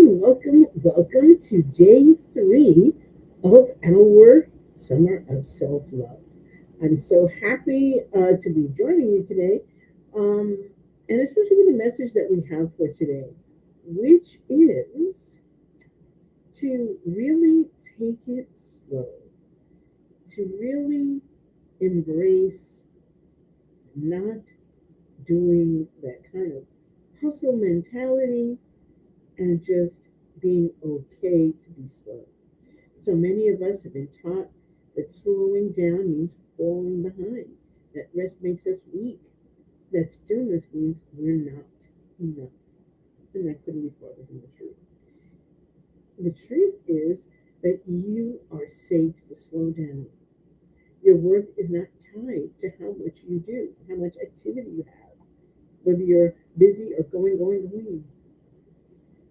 welcome to day three of our Summer of Self Love. I'm so happy to be joining you today, um, and especially with the message that we have for today, which is to really take it slow, to really embrace not doing that kind of hustle mentality and just being okay to be slow. So many of us have been taught that slowing down means falling behind, that rest makes us weak, that stillness means we're not enough. And that couldn't be farther from the truth. The truth is that you are safe to slow down. Your worth is not tied to how much you do, how much activity you have, whether you're busy or going.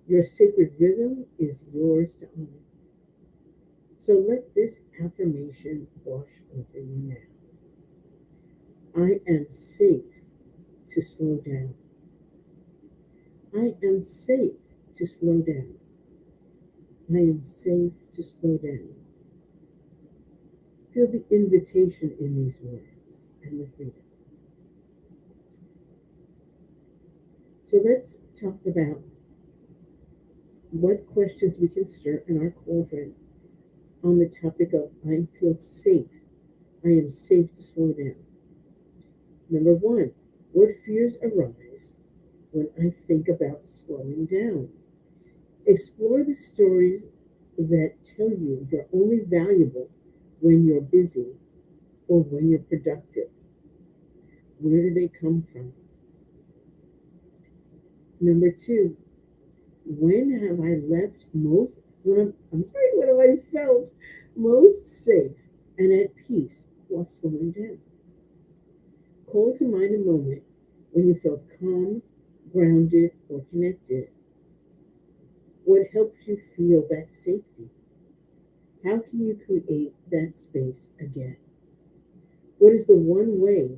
Your sacred rhythm is yours to honor. So let this affirmation wash over you now. I am safe to slow down. I am safe to slow down. I am safe to slow down. Feel the invitation in these words and the freedom. So let's talk about what questions we can stir in our cauldron on the topic of I feel safe. I am safe to slow down. Number one, what fears arise when I think about slowing down? Explore the stories that tell you you're only valuable when you're busy or when you're productive. Where do they come from? Number two, when have I left most, when have I felt most safe and at peace while slowing down? Call to mind a moment when you felt calm, grounded, or connected. What helped you feel that safety? How can you create that space again? What is the one way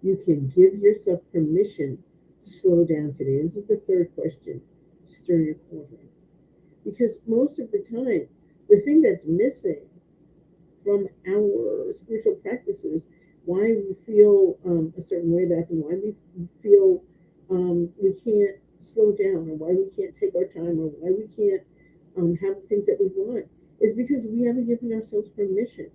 you can give yourself permission to slow down today? This is the third question to stir your cauldron. Because most of the time, the thing that's missing from our spiritual practices, why we feel a certain way back and why we feel we can't slow down or why we can't take our time or why we can't have the things that we want, is because we haven't given ourselves permission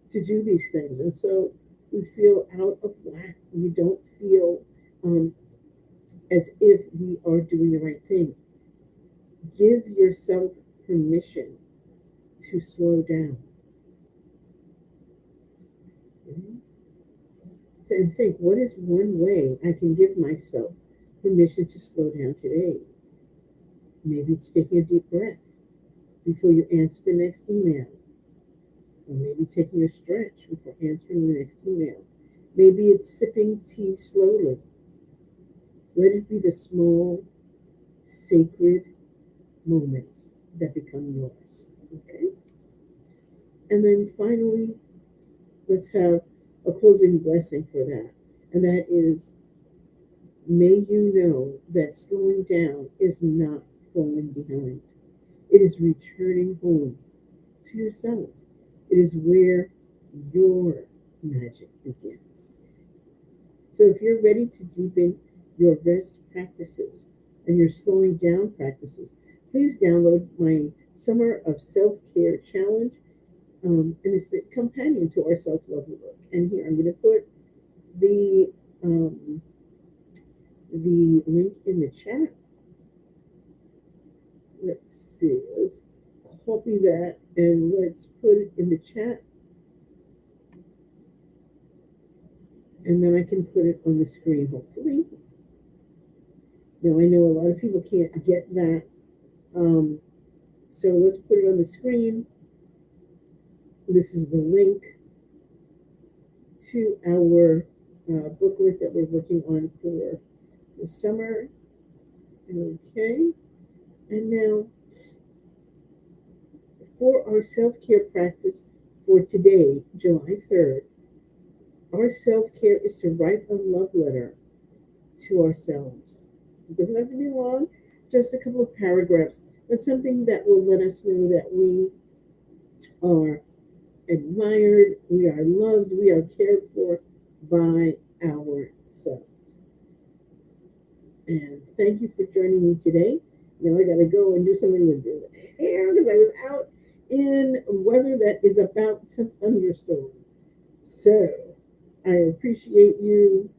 to do these things. And so we feel out of whack. We don't feel um, as if we are doing the right thing. Give yourself permission to slow down. Mhm. And think, what is one way I can give myself permission to slow down today? Maybe it's taking a deep breath before you answer the next email, or maybe taking a stretch before answering the next email. Maybe it's sipping tea slowly. Let it be the small, sacred moments that become yours. Okay? And then finally, let's have a closing blessing for that. And that is, may you know that slowing down is not falling behind. It is returning home to yourself. It is where your magic begins. So if you're ready to deepen your rest practices and your slowing down practices, please download my Summer of Self Care Challenge. And it's the companion to our self love work. And here I'm going to put the um, the link in the chat. Let's see. Let's copy that and let's put it in the chat. And then I can put it on the screen, hopefully. Now, I know a lot of people can't get that. Um, so let's put it on the screen. This is the link to our booklet that we're working on for the summer. Okay. And now for our self care practice for today, July 3rd, our self care is to write a love letter to ourselves. It doesn't have to be long, just a couple of paragraphs but something that will let us know that we are admired, we are loved, we are cared for by ourselves. And thank you for joining me today. Now I got to go and do something with this hair because I was out in weather that is about to thunderstorm. So I appreciate you,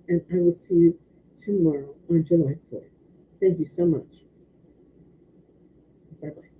and I will see you tomorrow on July 4th. Thank you so much. Bye bye.